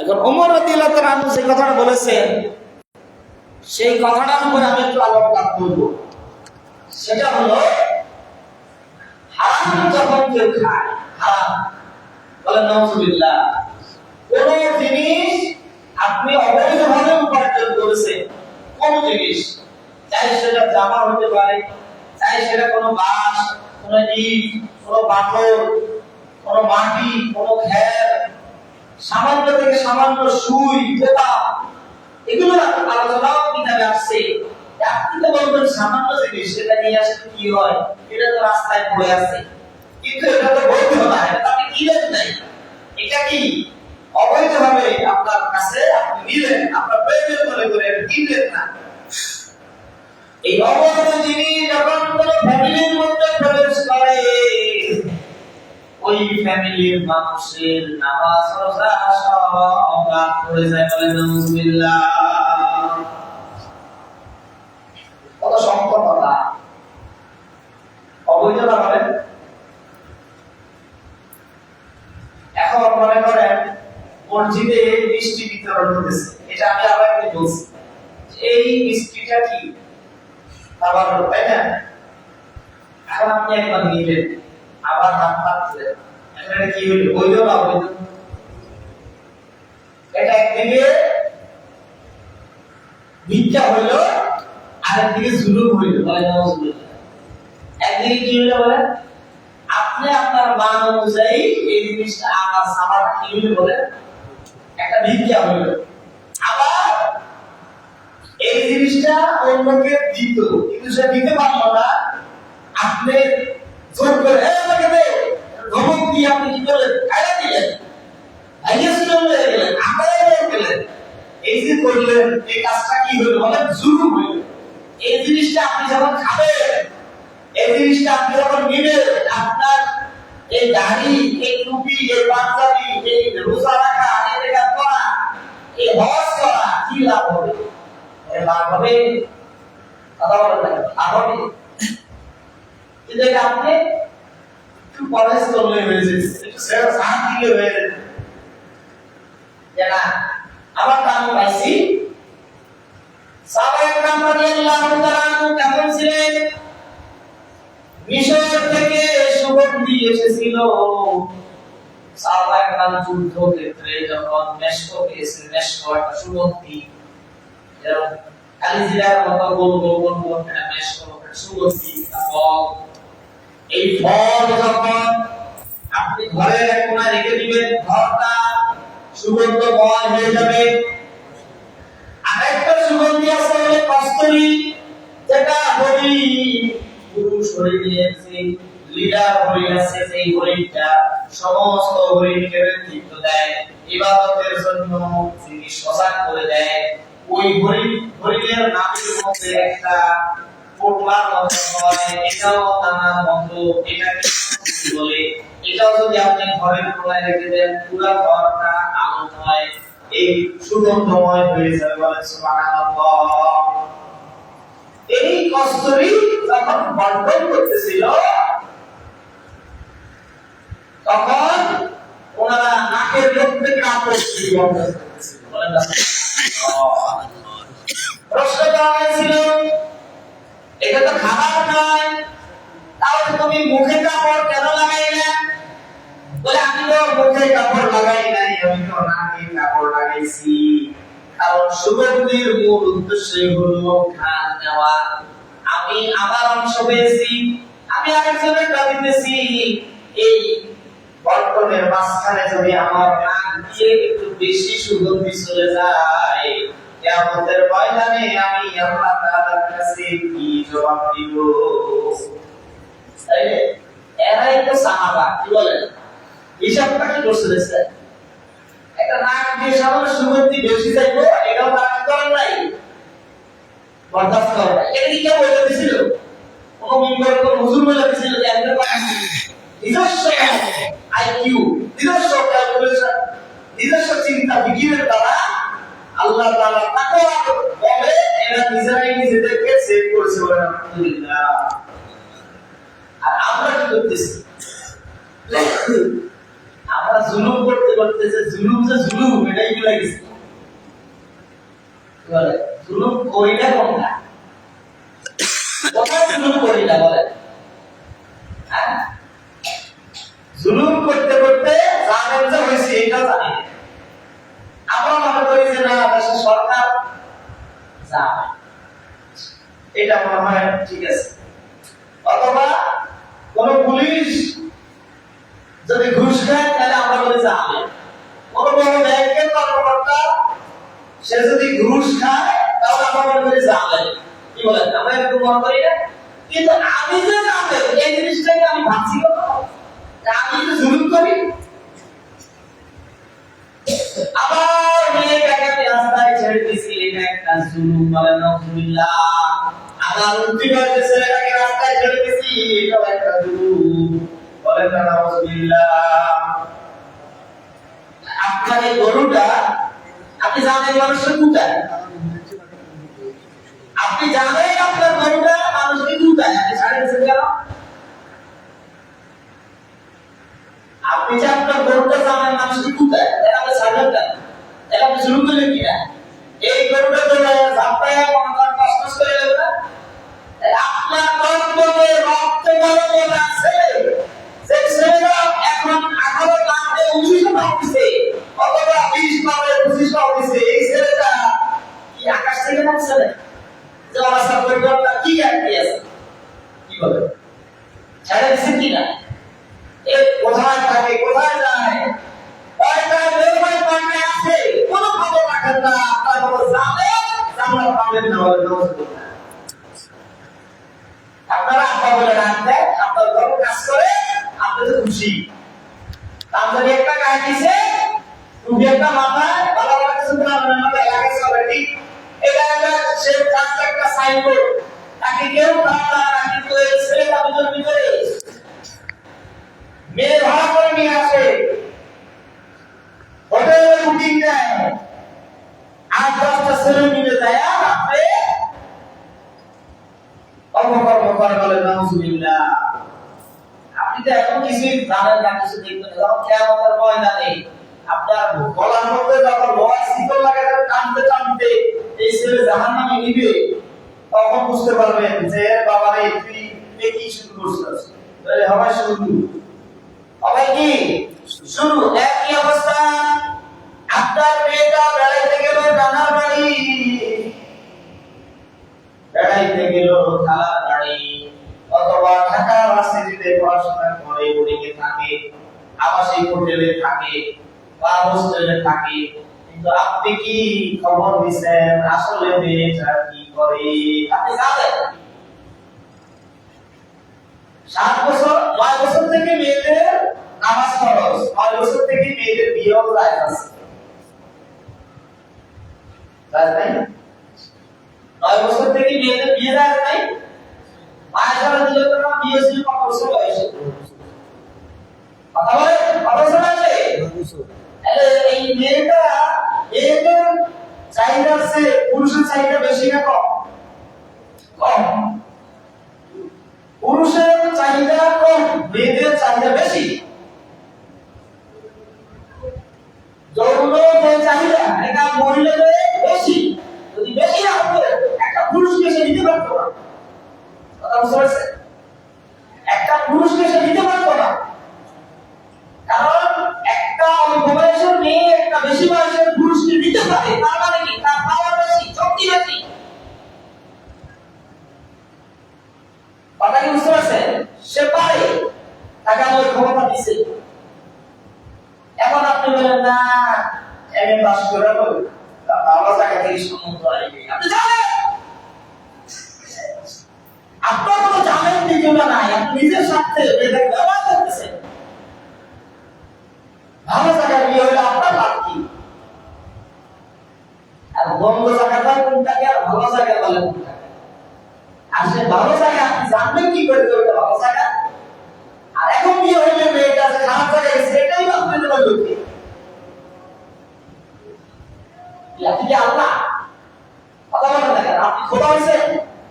এখন ওমর রাদিয়াল্লাহু তাআলা আনহু যে কথাটা বলেছেন সেই কথাটার উপরে আমি একটু আলোকপাত করব। সেটা হলো হারাম যখন কেউ খায়, হারাম বলেন নাউযুবিল্লাহ, কোন জিনিস আপনি অবৈধভাবে উপার্জন করেছেন, কোন জিনিস, চাই সেটা জামা হতে পারে, চাই সেটা কোনো বাঁশ, কোনো ইট, কোনো পাথর, কোনো মাটি, কোনো খের, সামান্য থেকে সামান্য সুই, পোকা, এগুলো আলোচনাও কিতাবে আসছে। আপনি তো বলবেন সামান্য জিনিস, সেটা নিয়ে আসলে কি হয়, এটা তো রাস্তায় পড়ে আছে, কিন্তু এটা তো বৈধ না, এটা আপনি কিনেন নাই, এটা কি অবৈধভাবে আপনার কাছে আপনি নিলেন, আপনার প্রয়োজন মনে করে কিনলেন না। এই অবৈধ জিনিস যখন কোন ফ্যামিলির মধ্যে প্রবেশ করে, ওই ফ্যামিলির মানুষের নামাজ রোজা সব বাদ পড়ে যায়, বলেন নাউযুবিল্লাহ। কত সংকট কথা, অবৈধতা বলেন। এখন মনে করেন মসজিদে মিষ্টি বিতরণ হতেছে, এটা আমি আবার একটু বলছি, এই মিষ্টিটা কি খাবার, তাই না? এখন আপনি একবার নিলেন, আবার হাত পাতলেন, এটা কি হইল, বৈধ না অবৈধ? এটা একদিকে ভিক্ষা হইল, আরেকদিকে জুলুম হইল, বলেন নাউযুবিল্লাহ। একদিকে কি হইল বলেন, আপনি আপনার মান অনুযায়ী এই জিনিসটা আমার সামার কি হইল বলেন, একটা ভিক্ষা হইল। আবার এই জিনিসটা অন্যকে দিত, কিন্তু সে দিতে পারলো না, আপনি জোর করে আমাকে দে, ধমক দিয়ে আপনি কি করলেন, খাইয়া দিলেন, হয়ে গেলেন, আপনারাই হয়ে গেলেন। এই যে করলেন, এই কাজটা কি হইল বলেন, জুলুম হইল। এই জিনিসটা আপনি যখন খাবেন, এই জিনিসটা আপনি যখন নিবেন, আপনার এই দাড়ি, এই টুপি, এই পাঞ্জাবি, এই রোজা রাখা, এই জাকাত করা, এই হজ করা, কি লাভ হবে? লাভ হবে, কথা বলেন না, লাভ হবে। কিন্তু আপনি একটু পরেশ করলে হয়েছে, একটু সাহায্য দিলে হয়েছে, না আবার আমি পাইছি। সাহাবায়ে কেরাম রাদিয়াল্লাহু তাআলা আনহু কেমন ছিলেন? মিশর থেকে সুগন্ধি এসেছিল। সাহাবায়ে কেরাম যুদ্ধ ক্ষেত্রে যখন মেশক পেয়েছেন, মেশক একটা সুগন্ধি, যেমন কালিজিরার মতো গোল গোল গোল গোল একটা মেশক, সুগন্ধি ফল। এই ফল যখন আপনি ঘরের এক কোণায় রেখে দিবেন, ঘরটা সুগন্ধময় হয়ে যাবে। আরেকটা সুগন্ধি আছে বলে কস্তুরী, যেটা হরি পুরুষ হরিণের যে লিডার হরিণ আছে, সেই হরিণটা সমস্ত হরিণকে নেতৃত্ব দেয়, ইবাদতের জন্য যিনি সজাগ করে দেয়, ওই হরিণের নামের মধ্যে একটা পোটলার মতো হয়, এটাও নানার মতো, এটাকে বলে। এটাও যদি আপনি ঘরের কোণায় রেখে দেন, পুরো ঘরটা আলোময়, এই সুগন্ধময় হয়ে যাবে, বলেন সুবহানাল্লাহ। এই কস্তুরী যখন বন্টন করতেছিল, তখন ওনারা নাকের লোক থেকে কাপড় বন্টন করতেছিল, বলেন প্রশ্ন করা হয়েছিল, এটা তো খাবার নয়, তাহলে তুমি মুখে কাপড় কেন লাগাইলে? বলে আমি তো মুখে কাপড় লাগাই নাই, আমি তো নাকে কাপড় লাগাইছি। কারণ সুগন্ধির মূল উদ্দেশ্য হলো ঘ্রাণ নেওয়া। আমি আমার অংশ পেয়েছি, আমি আরেকজনের দিতেছি। এই বর্তনের মাঝখানে যদি আমার নাক দিয়ে একটু বেশি সুগন্ধি চলে যায়, কিয়ামতের ময়দানে আমি আল্লাহ তাআলার কাছে কি জবাব দিব? তাইলে এরাই তো সাহাবা, কি বলেন? হিসাবটা কি করছে দেখছেন? একটা নাক দিয়ে সামান্য সুগন্ধি বেশি যাইবো, এটাও তারা কি করেন নাই, বরদাস্ত করে নাই। এটা কি কেউ বলে দিছিল? কোন মিম্বরে কোন হুজুর বলে দিছিল যে এমন কথা? নিজস্ব আইকিউ, নিজস্ব ক্যালকুলেশন, নিজস্ব চিন্তা বিজ্ঞানের দ্বারা আল্লাহ তাআলা তাকওয়া বলে এরা নিজেরাই নিজেদেরকে সেভ করেছে, বলেন আলহামদুলিল্লাহ। আর আমরা কি করতেছি? আমরা জুলুম করতে করতে, যে জুলুম এটাই মিলে গেছে বলে জুলুম করিলে কোনটা কোথায় জুলুম করিলা বলে হ্যাঁ জুলুম করতে করতে জানেন যে হয়েছে এটা জানি না আমরা মনে করি যে না দেশের সরকার যা এটা মনে হয় ঠিক আছে অথবা কোন পুলিশ যদি ঘুষ খায় তাহলে আমরা বলি যে আমি কোন বড় ব্যাংকের কর্মকর্তা সে যদি ঘুষ খায় তাহলে আমরা মনে করি যে আমি কি বলেন আমরা একটু মনে করি না কিন্তু আমি যে জানতে এই জিনিসটাকে আমি ভাবছি কত আমি তো জুলুম করি আবার মেয়েটাকে রাস্তায় ছেড়ে দিছি এটা একটা জুলুম বলেন নাউজুবিল্লাহ আবার উল্টিবার ছেলেটাকে রাস্তায় ছেড়ে দিছি এটাও একটা জুলুম বলেন নাউজুবিল্লাহ আপনার এই গরুটা আপনি জানেন মানুষের কোথায় আপনি জানেন আপনার গরুটা মানুষের কোথায় আপনি ছাড়ে দিচ্ছেন কেন আপনি যে আপনার গরুটা জানেন মানুষের কোথায় এটা আপনি ছাড়বেন কেন এটা আপনি শুরু করলেন কিনা এই গরুটা তো ঝাপটায় কোনটা কষ্ট করে দেবে না আপনার কর্তব্যে রক্ত গরম আছে যে ছেলেরা এখন 18 লাখে 19 পাচ্ছে অথবা 20 লাখে 25 পাচ্ছে এই ছেলেটা কি আকাশ থেকে নামছে না যে ওরা সব পরিবারটা কি গ্যারান্টি আছে কি বলে ছেড়ে দিচ্ছেন কিনা এ কোথায় থাকে কোথায় যায় কয়টা বেরোয় কয়টা আছে কোনো খবর রাখেন না আপনার খবর জানেন জানলা পাবেন না আপনারা আব্বা বলে রাখতে আপনার ঘর কাজ করে আপনি তো খুশি তাহলে একটা গায়ে দিছে তুমি একটা মাথায় ভালো ভালো কিছু না মাথায় লাগাইছে অলরেডি এটা সে জাস্ট একটা সাইনবোর্ড তাকে কেউ ভাবনা না কিন্তু এই ছেলেটা ভিতরে মেয়ে ভাড়া করে নিয়ে আসে হোটেলে বুকিং দেয় আর 10টা ছেলে মিলে যায় আপনি অপকর্ম করে বলে নাউজুবিল্লাহ আপনি তো এখন কিছুই জানেন না কিছু দেখবেন যখন কিয়ামতের ময়দানে আপনার গলার মধ্যে যখন লোহার শিকল লাগে টানতে টানতে এই ছেলে জাহান্নামে নিবে তখন বুঝতে পারবেন যে বাবারে তুই কি শুরু করছিস তাহলে হবে শুরু হবে কি শুরু একই অবস্থা আপনার মেয়েটা বেড়াইতে গেল নানার বাড়ি বেড়াইতে গেল খালার বাড়ি অথবা ঢাকা ভার্সিটিতে পড়াশোনা করে ওদিকে থাকে আবাসিক হোটেলে থাকে বা হোস্টেলে থাকে কিন্তু আপনি কি খবর দিবেন আসলে মেয়েটা কি করে আপনি জানেন 7 বছর 9 বছর থেকে মেয়েদের নামাজ ফরজ 9 বছর থেকে মেয়েদের বিয়ে যায় আছে তাই না 9 বছর থেকে মেয়েদের বিয়ে যায় নাই আয়েশা রাদিয়াল্লাহু আনহা বিয়ে ছিল কত বছর বয়সে কথা বলে কত বছর বয়সে এই মেয়েটা এদের চাহিদা আছে পুরুষের চাহিদা বেশি না কম কম পুরুষের চাহিদা কম মেয়েদের চাহিদা বেশি যৌনের চাহিদা এটা মহিলাদের বেশি যদি বেশি না হতো একটা পুরুষকে সে দিতে পারতো না কথা বুঝতে পারছেন একটা পুরুষকে সে দিতে পারতো না কারণ একটা অল্প বয়সের মেয়ে একটা বেশি বয়সের পুরুষকে দিতে পারে তার মানে কি তার পাওয়ার বেশি শক্তি বেশি কথা কি বুঝতে পারছেন সে পারে তাকে ওই ক্ষমতা দিছে এখন আপনি বলেন না এমএ পাস করে বল বাবা জায়গা থেকে সম্মত আসবে আপনি জানেন আপনার কোনো জানেন দ্বিতীয়টা নাই আপনি নিজের স্বার্থে এটাকে ব্যবহার করতেছেন ভালো জায়গায় বিয়ে হলে আপনার লাভ কি আর বন্ধ জায়গাটা কোনটাকে আর ভালো জায়গা বলে কোনটাকে আর সে ভালো জায়গা আপনি জানবেন কি করে ওটা ভালো জায়গা আর এখন বিয়ে হইলে মেয়েটা যে খারাপ জায়গায় সেটাই আপনি বলবেন কি আপনি কি আল্লাহ কথা বলেন দেখেন আপনি খোদা হয়েছেন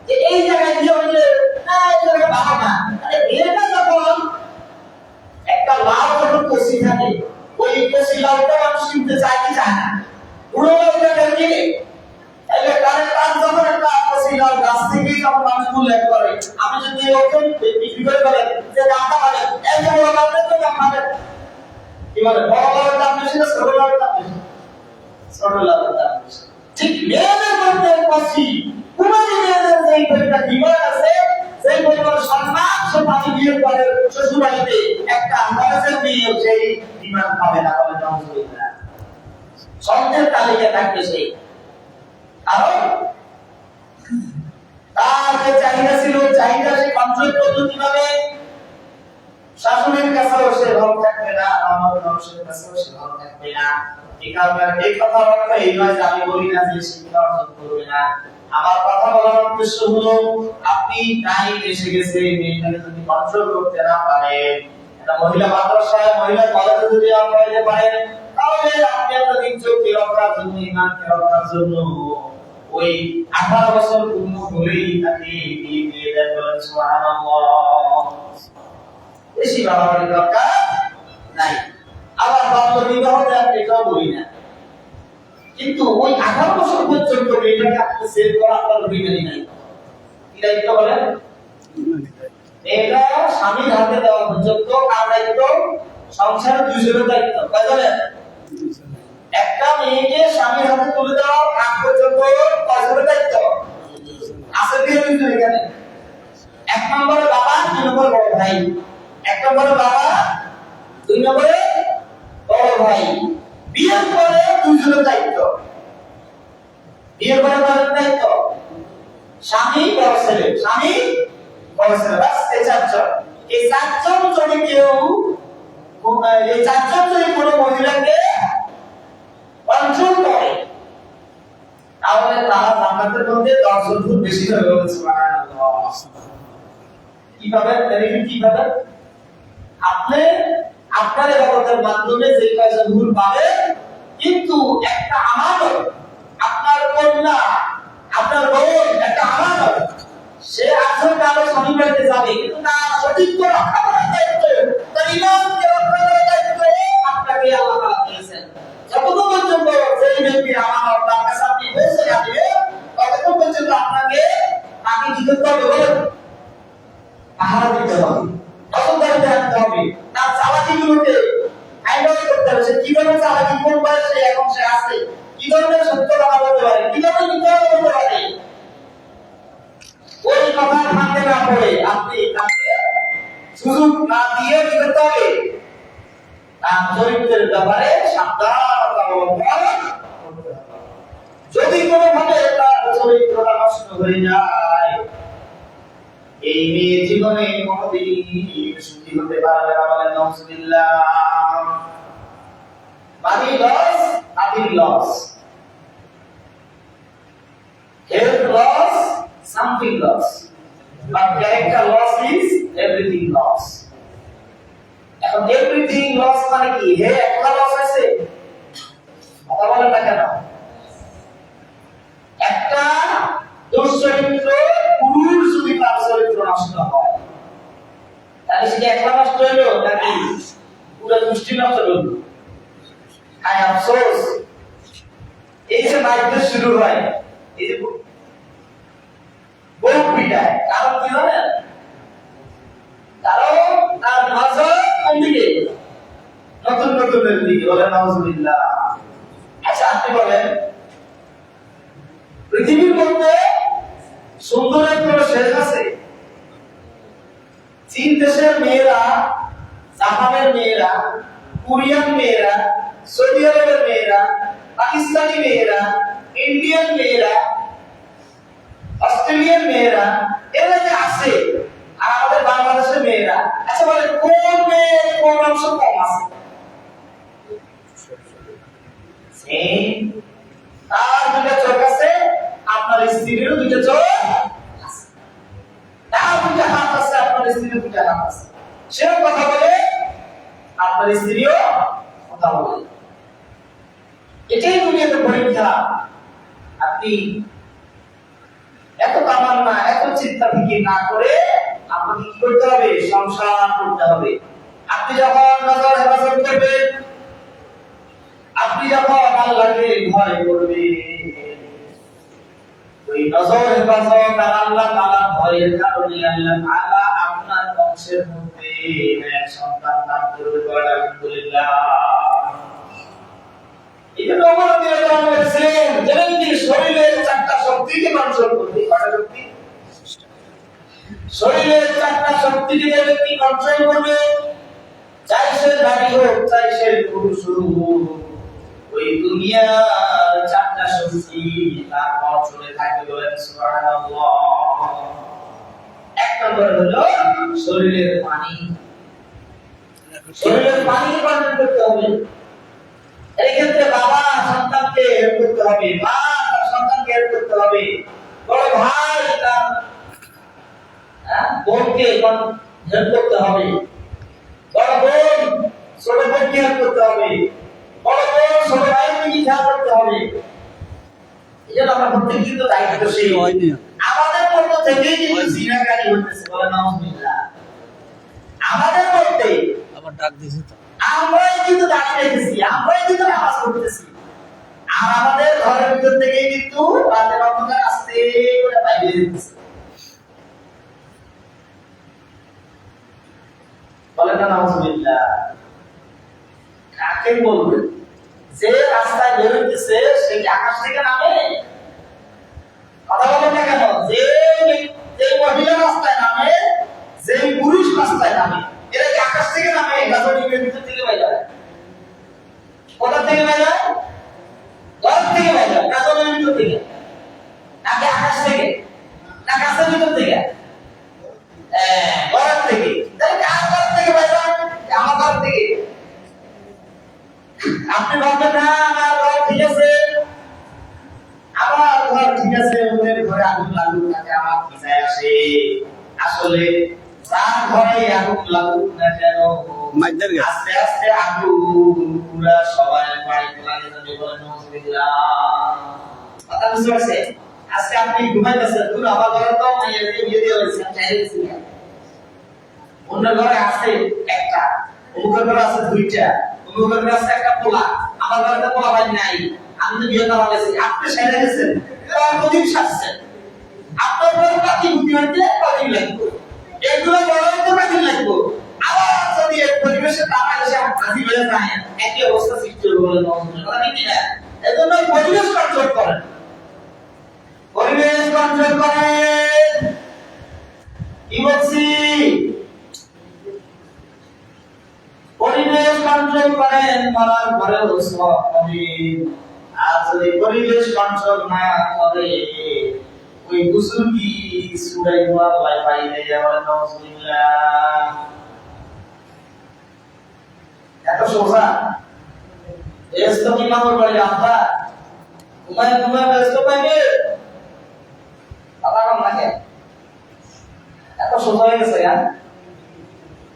যে এই জায়গায় বিয়ে হইলে না এই জায়গাটা ভালো না আরে বিয়েটা যখন একটা লাভ যখন কষি থাকে ওই কষি লাভটা মানুষ কিনতে চায় কি চায় না কিনে তাহলে কারেন্ট কাজ যখন একটা আপসিলার গাছ থেকে যখন মানুষ মূল্যায়ন করে আপনি যদি ওকে বিক্রি করে বলেন যে দামটা পাবেন এই যে বড় লাভের তো দাম পাবেন কি বলে বড় লাভের দাম বেশি না ছোট লাভের দাম বেশি ছোট লাভের দাম বেশি ঠিক মেয়েদের মধ্যে কষি কুমারী মেয়েদের যে একটা ডিমান্ড আছে সেই পরিমাণ সম্মান সে পানি বিয়ে করে শ্বশুর বাড়িতে একটা আমাদের মেয়ে সেই ডিমান্ড পাবে না বলে না সন্ধ্যের তালিকা থাকবে সেই কারণ তার যে চাহিদা ছিল চাহিদা সে কন্ট্রোল করতে কিভাবে শাশুড়ির কাছেও সে ভালো থাকবে না আমার মানুষের কাছেও সে ভালো থাকবে না এই কারণে এই কথা অর্থ এই নয় যে আমি বলি না যে শিক্ষা অর্জন করবে না আমার কথা বলার উদ্দেশ্য হলো আপনি টাইম এসে গেছে মেয়েটাকে যদি কন্ট্রোল করতে না পারেন একটা মহিলা মাদ্রাসায় মহিলা কলেজে যদি আপনারা পারেন তাহলে আপনি আপনাদের চোখকে রক্ষার জন্য ইমানকে রক্ষার জন্য ওই 18 বছর পূর্ণ হলেই তাকে বিয়ে দিয়ে দেন বলেন সুবহানাল্লাহ বেশি বাড়াবাড়ি দরকার নাই আবার বাল্য বিবাহতে আপনি এটাও বলি না কিন্তু ওই 18 বছর পর্যন্ত মেয়েটাকে আপনি সেভ করা আপনার বিধানই নাই কি দায়িত্ব বলেন এটা স্বামীর হাতে দেওয়া পর্যন্ত কার দায়িত্ব সংসারের দুইজনের দায়িত্ব কয় বলেন একটা মেয়েকে স্বামীর হাতে তুলে দেওয়া আগ পর্যন্ত কয়জনের দায়িত্ব আছে দুইজন এখানে এক নম্বরে বাবা দুই নম্বরে বড় ভাই এক নম্বরে বাবা দুই নম্বরে বড় ভাই বিয়ের পরে দুইজনের দায়িত্ব বিয়ের পরে কার দায়িত্ব স্বামী বড় ছেলে স্বামী বড় ছেলে বাস এই চারজন যদি কেউ এই চারজন যদি কোনো মহিলাকে কন্ট্রোল করে তাহলে তারা জান্নাতের মধ্যে 10 জন খুব বেশি হয়ে গেল সুবহানাল্লাহ কিভাবে বেনিফিট কিভাবে আপনি আপনার ইবাদতের মাধ্যমে যে কয়জন ভুল পাবেন কিন্তু একটা আমানত আপনার কন্যা আপনার বোন একটা আমানত সে আসল কালো স্বামী বাড়িতে যাবে কিন্তু তার সঠিক রক্ষা করার দায়িত্ব তার ইমানকে রক্ষা করার দায়িত্ব আপনাকে আল্লাহ তাআলা দিয়েছেন যতক্ষণ পর্যন্ত সেই ব্যক্তির আমানত তার কাছে আপনি পৌঁছে যাবেন ততক্ষণ পর্যন্ত আপনাকে তাকে কি করতে হবে বলেন পাহারা দিতে হবে নজরদারিতে রাখতে হবে তার চালাকিগুলোকে হ্যান্ডেল করতে হবে সে কিভাবে চালাকি কোন বয়সে এখন সে আছে কি ধরনের সত্য কথা বলতে পারে কিভাবে মিথ্যা কথা বলতে পারে ওই কথার ফাঁকে না পড়ে আপনি তাকে সুযোগ না দিয়ে কি করতে হবে তার চরিত্রের ব্যাপারে সাবধানতা অবলম্বন করতে হবে যদি কোনোভাবে তার চরিত্রটা নষ্ট হয়ে যায় এই মেয়ে জীবনে কোনোদিন সুখী হতে পারবে না বলেন নাউজুবিল্লাহ মানি লস আর্থিক loss health loss something loss but character loss is everything loss এখন everything loss মানে কি হে একটা লস আছে কথা বলেন না কেন একটা দুশ্চরিত্র পুরুষ যদি তার চরিত্র নষ্ট হয় তাহলে সেটা একলা নষ্ট হইলো নাকি পুরো দৃষ্টি নষ্ট হইলো আই আফসোস এই যে মাইকে শুরু হয় এই যে বহু পিটায় কারণ কি জানেন কারণ তার নজর কোন দিকে নতুন নতুনের দিকে বলেন নাউজুবিল্লাহ আচ্ছা আপনি বলেন পৃথিবীর মধ্যে সুন্দরের কোনো শেষ আছে চীন দেশের মেয়েরা জাপানের মেয়েরা কোরিয়ান মেয়েরা সৌদি আরবের মেয়েরা পাকিস্তানি মেয়েরা ইন্ডিয়ান মেয়েরা অস্ট্রেলিয়ান মেয়েরা এরা যে আছে আর আমাদের বাংলাদেশের মেয়েরা আচ্ছা বলে কোন মেয়ে কোন অংশ কম আছে তার দুটা চোখ আছে আপনার স্ত্রীরও দুটা চোখ আছে তার দুটা হাত আছে আপনার স্ত্রীর দুটা হাত আছে সেও কথা বলে আপনার স্ত্রীও কথা বলে এটাই দুনিয়াতে পরীক্ষা আপনি এত তামান্না এত চিন্তা ফিকির না করে আপনাকে কি করতে হবে সংসার করতে হবে আপনি যখন নজর হেফাজত করবেন আপনি যখন আল্লাহকে ভয় করবেন, ওই নজর হেফাজত আর আল্লাহ তাআলা ভয়ের কারণে আল্লাহ তাআলা আপনার বংশের মধ্যে এক সন্তান দান করবে। আলহামদুলিল্লাহ। এই জন্য ওমর রাদিয়াল্লাহু আনহু বলেছিলেন, যেমনি শরীরের চারটা শক্তিকে কন্ট্রোল করবে। কয়টা শক্তি? শরীরের চারটা শক্তিকে ব্যক্তি কন্ট্রোল করবে, চাই সে নারী হোক, চাই সে পুরুষ হোক, ওই দুনিয়ার চারটা শক্তি তার কন্ট্রোলে থাকবে। বলেন সুবহানাল্লাহ। এক নম্বর হলো শরীরের পানি। শরীরের পানি কন্ট্রোল করতে হবে। এই ক্ষেত্রে বাবা সন্তানকে হেল্প করতে হবে, মা তার সন্তানকে হেল্প করতে হবে, বড় ভাই তার বোনকে হেল্প করতে হবে, বড় বোন ছোট বোনকে হেল্প করতে হবে, বড় বোন ছোট ভাইকে খেয়াল করতে হবে। এই জন্য আমরা প্রত্যেক কিন্তু দায়িত্বশীল। আমাদের মধ্য থেকেই কিন্তু জিনাকারী হতেছে। বলে নাউজুবিল্লাহ। আমাদের মধ্যে আবার ডাক দিয়েছে তো, আমরাই কিন্তু দাঁড়িয়ে রেখেছি, আমরাই কিন্তু নামাজ পড়তেছি, আর আমাদের ঘরের ভিতর থেকেই কিন্তু রাতের অন্ধকার আস্তে করে বাইরে যেতেছে। বলে না নাউজুবিল্লাহ। কাকে বলবে? যে রাস্তায় বেরোতেছে সে কি আকাশ থেকে নামে? কথা বলেন না কেন? যে মহিলা রাস্তায় নামে, যে পুরুষ রাস্তায় নামে, এরা কি আকাশ থেকে নামে? গাজনির ভিতর থেকে বাইরে যায়। কোথা থেকে বাইরে যায়? ঘর থেকে বাইরে যায়, গাজনির ভিতর থেকে, নাকি আকাশ থেকে, না গাছের ভিতর থেকে? ঘর থেকে। তাহলে কার ঘর থেকে বাইরে যায়? আমার ঘর থেকে। আপনি ভাববেন না আমার ঘর ঠিক আছে, আমার ঘর ঠিক আছে, ওদের ঘরে আগুন লাগুক তাতে আমার পিছায় আসে। আসলে যার ঘরে আগুন লাগুক না কেন, আস্তে আস্তে আগুন পুরা সবাই বাড়ি লাগে যাবে। বলে নাউজুবিল্লাহ। কথা বুঝতে পারছেন? আজকে আপনি ঘুমাইতেছেন, দূর আমার ঘরে তো বিয়ে দিয়ে হয়েছে, চাই গেছি, অন্য ঘরে আছে একটা, অমুকের ঘরে আছে দুইটা, অমুকের ঘরে আছে একটা পোলা, আমার ঘরে তো পোলা ভাই নাই, আমি তো বিয়ে করা হয়েছি। আপনি সেরে গেছেন, কদিন সাজছেন, আপনার ঘরে পাতি বুদ্ধি হইতে কদিন লাগবে, এগুলো বড় হইতে কদিন লাগবে। আবার যদি এই পরিবেশে তারা এসে হাজির হয়ে যায়, একই অবস্থা সৃষ্টি হবে। বলে কথা ঠিক না? এজন্য পরিবেশ কন্ট্রোল করেন, পরিবেশ কন্ট্রোল করেন। কি বলছি? পরিবেশ কন্ট্রোল করেন, মরার পরেও সওয়াব পাবেন। আর যদি পরিবেশ কন্ট্রোল না করে, ওই বুজুর্গি সুরাই আল্লাহ পাইলে যাবে। নাউজুবিল্লাহ। এত সোজা ব্যস্ত কি মামর বলে আব্বা ঘুমায় ঘুমায় ব্যস্ত পাইবে, আবার লাগে এত সোজা হয়ে গেছে।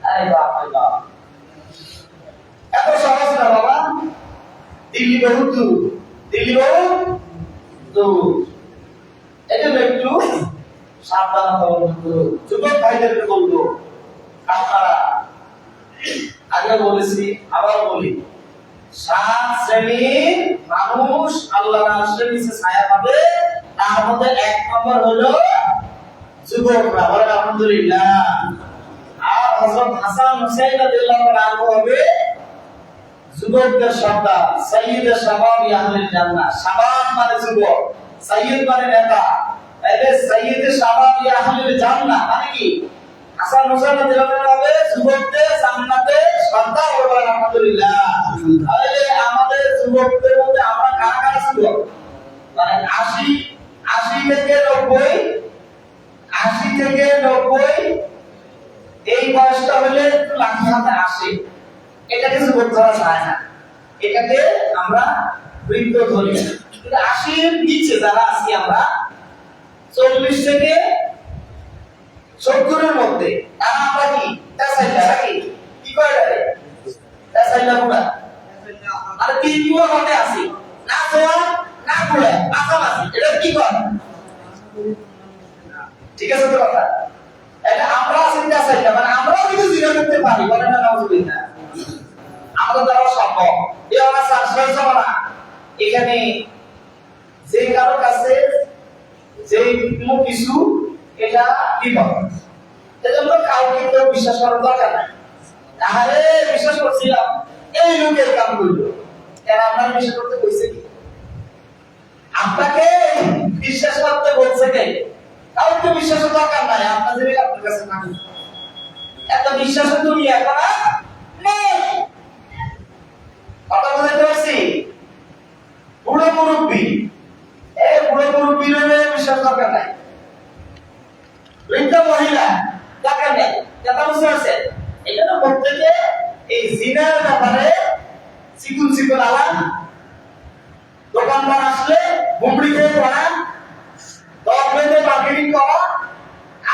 আরে বাপ রে বাপ, এত সহজ না বাবা। দিল্লি বহুত দূর, দিল্লি বহুত দূর। এই জন্য একটু সাবধানতা অবলম্বন করুন। যুবক ভাইদেরকে বলবো, আপনারা আগে বলেছি আবার বলি, 7 শ্রেণীর মানুষ আল্লাহর আরশের নিচে ছায়া পাবে। তার মধ্যে 1 নম্বর হলো যুবকরা। বলেন আলহামদুলিল্লাহ। আর হযরত হাসান হুসাইন রাদিয়াল্লাহু আনহু হবে যুবকদের সর্দার, সাইয়্যিদে শাবাবি আহলিল জান্নাহ। শাবাব মানে যুবক, সাইয়্যিদ মানে নেতা। তাইলে সাইয়্যিদে শাবাবি আহলিল জান্নাহ মানে কি? হাসান হুসাইন রাদিয়াল্লাহু আনহু হবে যুবকদের জান্নাতের সর্দার। বলেন আলহামদুলিল্লাহ। তাহলে আমাদের যুবকদের মধ্যে আমরা কারা কারা যুবক? মানে 80 থেকে 90 এই বয়সটা হলে একটু লাঠি হাতে আসে, এটাকে যুবক ধরা যায় না, এটাকে আমরা বৃদ্ধ ধরি। কিন্তু 80-এর নিচে যারা আছি আমরা, 40 থেকে 70-এর মধ্যে, তারা আমরা কি তাসাইলা নাকি কি করে রে তাসাইলা পুরা, আর তিনগুলো মতে আছি না জোয়ান না পুরা পাশাপাশি। এটা কি করে? ঠিক আছে তো কথা? এটা আমরা আছি তাসাইলা, মানে আমরাও কিন্তু জিনা করতে পারি। বলেন না নাউজুবিল্লাহ। আমাদের দ্বারা সম্ভব। এই অবস্থা আসলে না এখানে যে কারো কাছে যে কোনো কিছু এটা বিপদ, এজন্য কাউকে কেউ বিশ্বাস করার দরকার নাই। তাহলে বিশ্বাস করছিলাম এই লোকের কাম করলো, এরা আপনার বিশ্বাস করতে বলছে কি? আপনাকে বিশ্বাস করতে বলছে কে? কাউকে বিশ্বাসের দরকার নাই, আপনাদের আপনার কাছে থাকে। এত বিশ্বাসের দুনিয়া এখন নেই। কথা বলতে পারছি? বুড়ো মুরব্বী, এই বুড়ো মুরব্বী বিশ্বাস দরকার নাই। বৃদ্ধ মহিলা দরকার নেই। কথা বুঝতে পারছেন? এই জন্য প্রত্যেকে এই জিনার ব্যাপারে চিকুন চিকুন আলাম, দোকানদার আসলে মুমড়ি খেয়ে পড়া, দশ বেঁধে মার্কেটিং করা,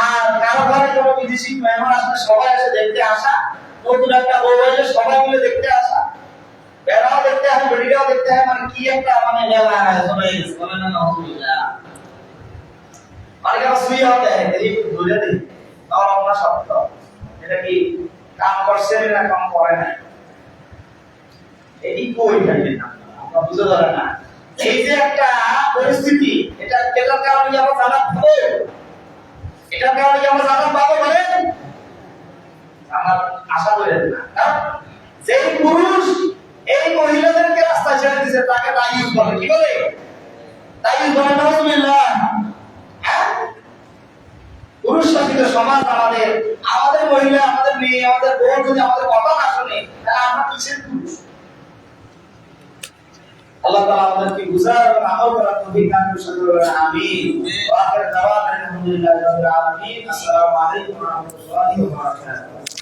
আর কারো ঘরে কোনো বিদেশি মেহমান আসলে সবাই এসে দেখতে আসা, নতুন একটা বউ এলে সবাই মিলে দেখতে আসা, বেড়াও দেখতে হয়, বেড়িটাও দেখতে হয়, মানে কি একটা মানে মেলা আয়োজন হয়ে গেছে। বলে না অসুবিধা অনেক সুইয়া দেয়, এই ধরে দিই আমরা সত্য এটা কি কাম করছে না কাম করে না, এটি কই থাকে না, আমরা বুঝতে পারে না। এই যে একটা পরিস্থিতি, এটার কারণে আমরা জানাত পাবো, এটার কারণে আমরা জানাত পাবো বলেন আমার আশা করি না। কারণ যে পুরুষ এই মহিলাদেরকে রাস্তায় ছেড়ে দিয়েছে তাকে দায়ুস বলে। কি বলে? দায়ুস বলে। নাউজুবিল্লাহ। পুরুষ শাসিত সমাজ আমাদের, আমাদের মহিলা, আমাদের মেয়ে, আমাদের বোন যদি আমাদের কথা না শুনে তাহলে আমরা কিসের পুরুষ? আল্লাহ তাআলা আমাদেরকে বুঝার এবং আমল করার তৌফিক দান করুন। আমিন। ওয়া আখির দাওয়ানা আলহামদুলিল্লাহি রাব্বিল আলামিন। আসসালামু আলাইকুম ওয়া রাহমাতুল্লাহি ওয়া বারাকাতুহু।